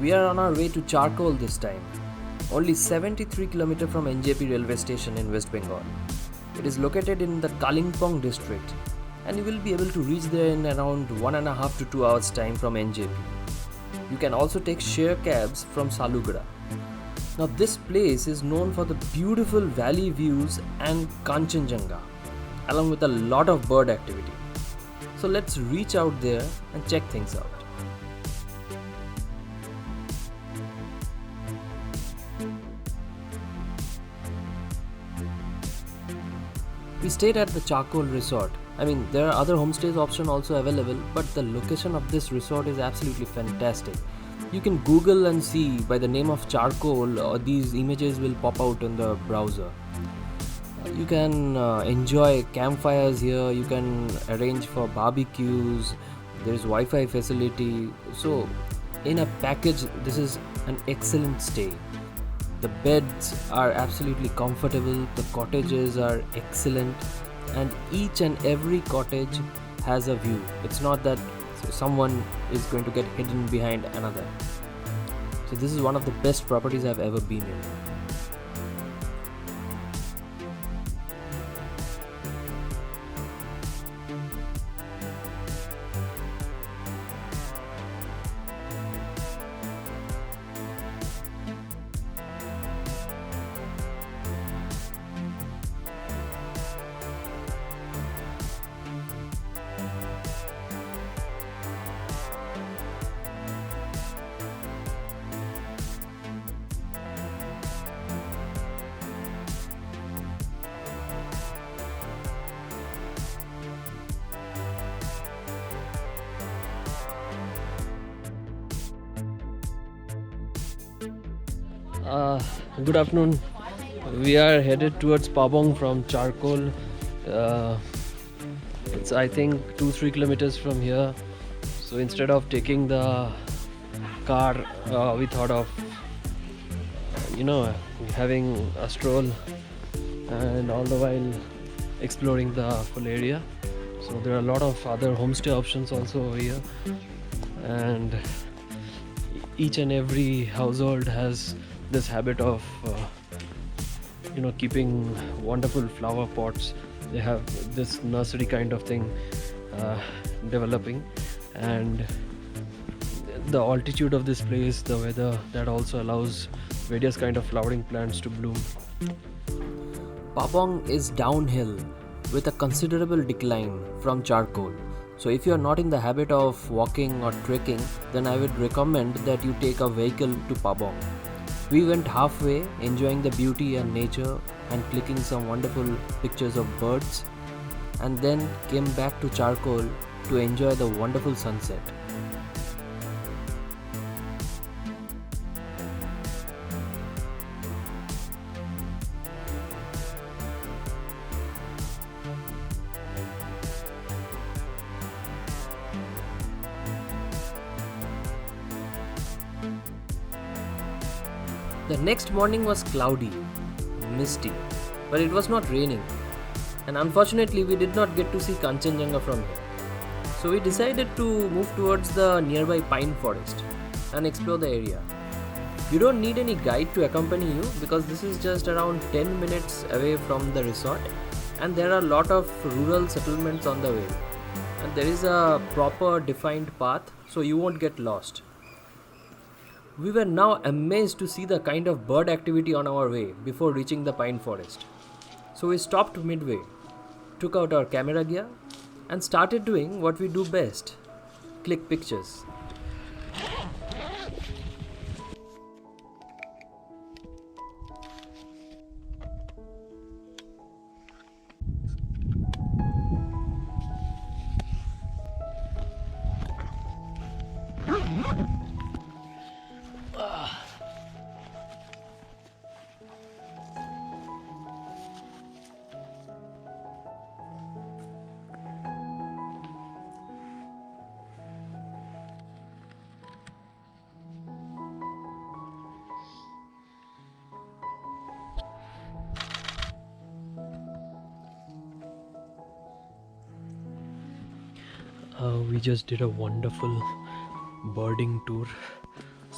We are on our way to Charcoal this time, only 73 km from NJP railway station in West Bengal. It is located in the Kalimpong district, and you will be able to reach there in around 1.5 to 2 hours time from NJP. You can also take share cabs from Salugra. Now this place is known for the beautiful valley views and Kanchenjunga, along with a lot of bird activity. So let's reach out there and check things out. We stayed at the Charcoal Resort. I mean, there are other homestays option also available, but the location of this resort is absolutely fantastic. You can Google and see by the name of Charcoal, or these images will pop out in the browser. You can enjoy campfires here, you can arrange for barbecues, there's Wi-Fi facility. So in a package, this is an excellent stay. The beds are absolutely comfortable, the cottages are excellent, and each and every cottage has a view. It's not that someone is going to get hidden behind another. So this is one of the best properties I've ever been in. Good afternoon. We are headed towards Pabong from Charcoal. It's I think 2-3 kilometers from here. So instead of taking the car, we thought of having a stroll and all the while exploring the full area. So there are a lot of other homestay options also over here, and each and every household has this habit of keeping wonderful flower pots. They have this nursery kind of thing developing, and the altitude of this place, the weather, that also allows various kind of flowering plants to bloom. Pabong is downhill with a considerable decline from Charcoal. So if you are not in the habit of walking or trekking, then I would recommend that you take a vehicle to Pabong. We went halfway, enjoying the beauty and nature and clicking some wonderful pictures of birds, and then came back to Charcoal to enjoy the wonderful sunset. The next morning was cloudy, misty, but it was not raining. And unfortunately, we did not get to see Kanchenjunga from here. So we decided to move towards the nearby pine forest and explore the area. You don't need any guide to accompany you because this is just around 10 minutes away from the resort, and there are a lot of rural settlements on the way. And there is a proper defined path, so you won't get lost. We were now amazed to see the kind of bird activity on our way before reaching the pine forest. So we stopped midway, took out our camera gear, and started doing what we do best: click pictures. We just did a wonderful birding tour,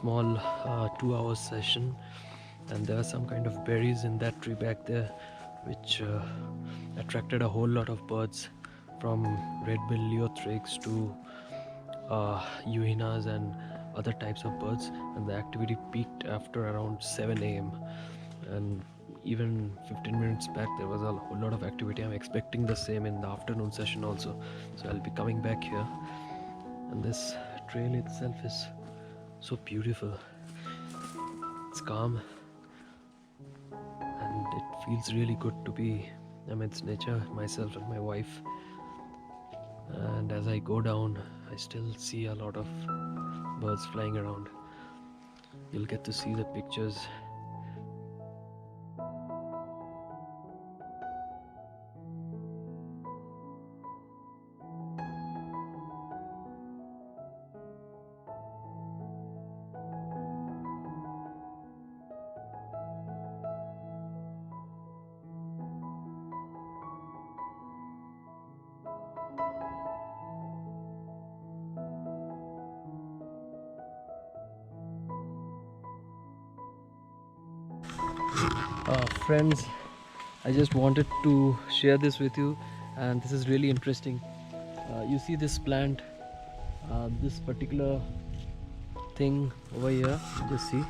small 2 hour session, and there are some kind of berries in that tree back there which attracted a whole lot of birds, from red-billed leothrics to euhinas and other types of birds. And the activity peaked after around 7 a.m. and even 15 minutes back there was a whole lot of activity. I'm expecting the same in the afternoon session also, so I'll be coming back here. And this trail itself is so beautiful. It's calm and it feels really good to be amidst nature, myself and my wife. And as I go down, I still see a lot of birds flying around. You'll get to see the pictures. Friends, I just wanted to share this with you, and this is really interesting. You see this plant, this particular thing over here, just see.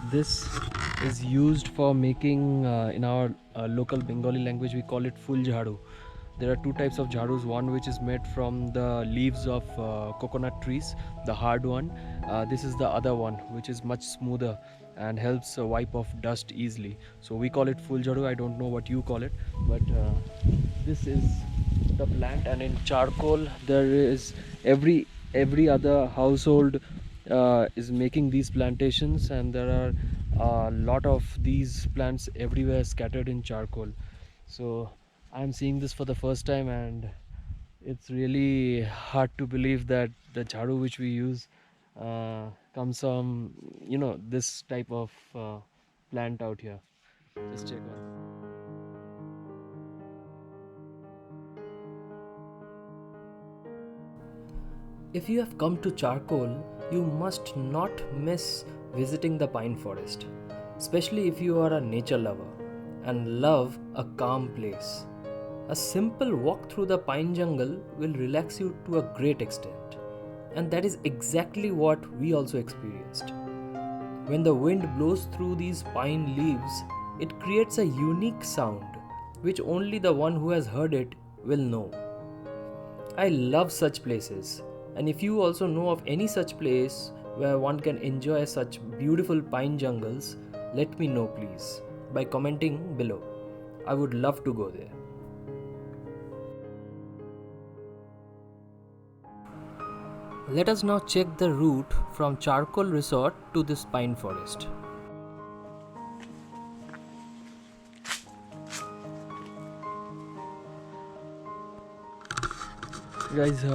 This is used for making, in our local Bengali language we call it full jhadu. There are two types of jhadus, one which is made from the leaves of coconut trees, the hard one. This is the other one which is much smoother and helps wipe off dust easily. So we call it full jhadu. I don't know what you call it, but this is the plant. And in charcoal there is every other household is making these plantations, and there are a lot of these plants everywhere scattered in charcoal. So I'm seeing this for the first time, and it's really hard to believe that the jhadu which we use comes from, you know, this type of plant out here. Just check on. If you have come to charcoal, you must not miss visiting the pine forest, especially if you are a nature lover and love a calm place. A simple walk through the pine jungle will relax you to a great extent, and that is exactly what we also experienced. When the wind blows through these pine leaves, it creates a unique sound which only the one who has heard it will know. I love such places, and if you also know of any such place where one can enjoy such beautiful pine jungles, let me know please by commenting below. I would love to go there. Let us now check the route from Charcoal Resort to this pine forest. Guys,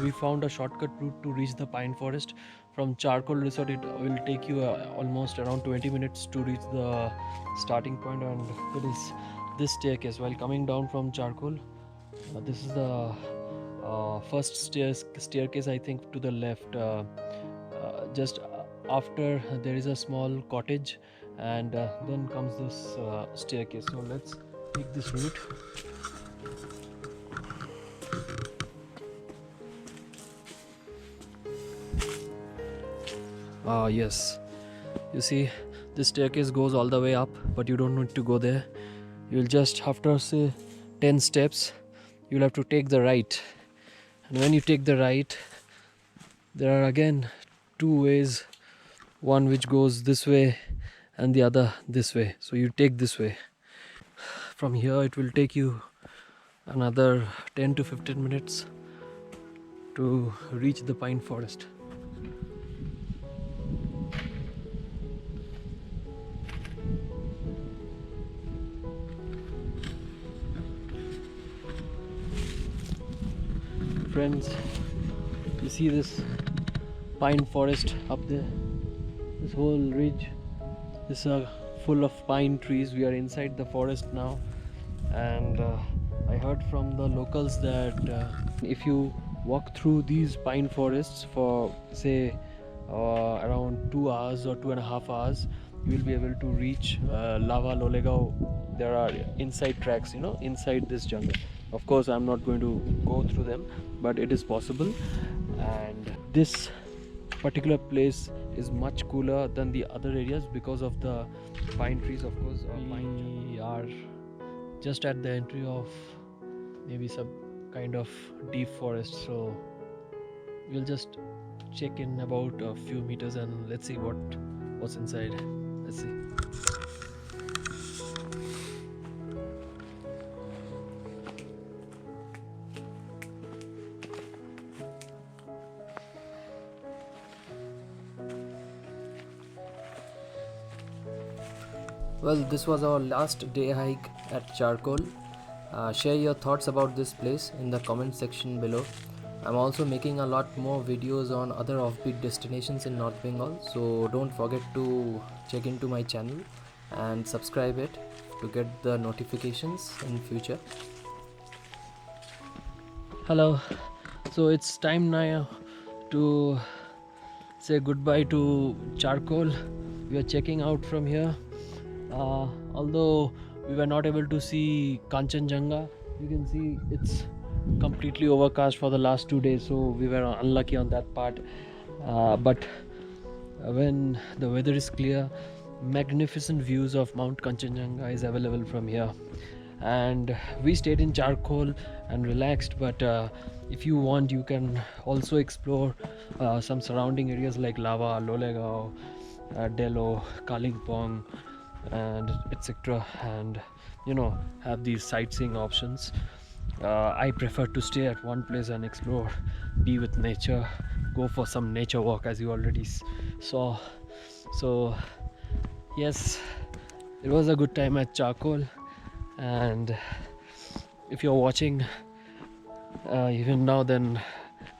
we found a shortcut route to reach the pine forest. From Charcoal Resort it will take you almost around 20 minutes to reach the starting point, and it is this staircase. While coming down from Charcoal, this is the first staircase, I think, to the left. Just after there is a small cottage, and then comes this staircase. So let's take this route. Yes, you see this staircase goes all the way up, but you don't need to go there. You'll just, after say 10 steps, you'll have to take the right. And when you take the right, there are again two ways, one which goes this way and the other this way. So you take this way. From here it will take you another 10 to 15 minutes to reach the pine forest. Friends, you see this pine forest up there, this whole ridge is full of pine trees. We are inside the forest now, and I heard from the locals that if you walk through these pine forests for say around 2 hours or 2.5 hours, you will be able to reach Lava Lolegaon. There are inside tracks, inside this jungle. Of course, I'm not going to go through them, but it is possible. And this particular place is much cooler than the other areas because of the pine trees, of course. We are just at the entry of maybe some kind of deep forest, so we'll just check in about a few meters and let's see what's inside. Let's see. Well, this was our last day hike at Charcoal. Share your thoughts about this place in the comment section below. I'm also making a lot more videos on other offbeat destinations in North Bengal, so don't forget to check into my channel and subscribe it to get the notifications in future. Hello, so it's time now to say goodbye to Charcoal. We are checking out from here. Although we were not able to see Kanchenjunga, you can see it's completely overcast for the last 2 days, so we were unlucky on that part. But when the weather is clear, magnificent views of Mount Kanchenjunga is available from here. And we stayed in Charcoal and relaxed, but if you want, you can also explore some surrounding areas like Lava, Lolegaon, Delo, Kalimpong, and etc., and have these sightseeing options. I prefer to stay at one place and explore, be with nature, go for some nature walk, as you already saw. So yes, it was a good time at Charcoal, and if you're watching even now, then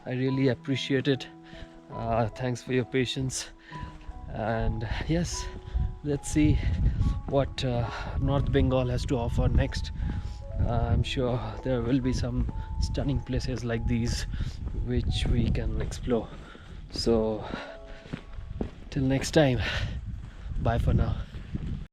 I really appreciate it. Thanks for your patience. And yes, let's see what North Bengal has to offer next. I'm sure there will be some stunning places like these which we can explore. So till next time, bye for now.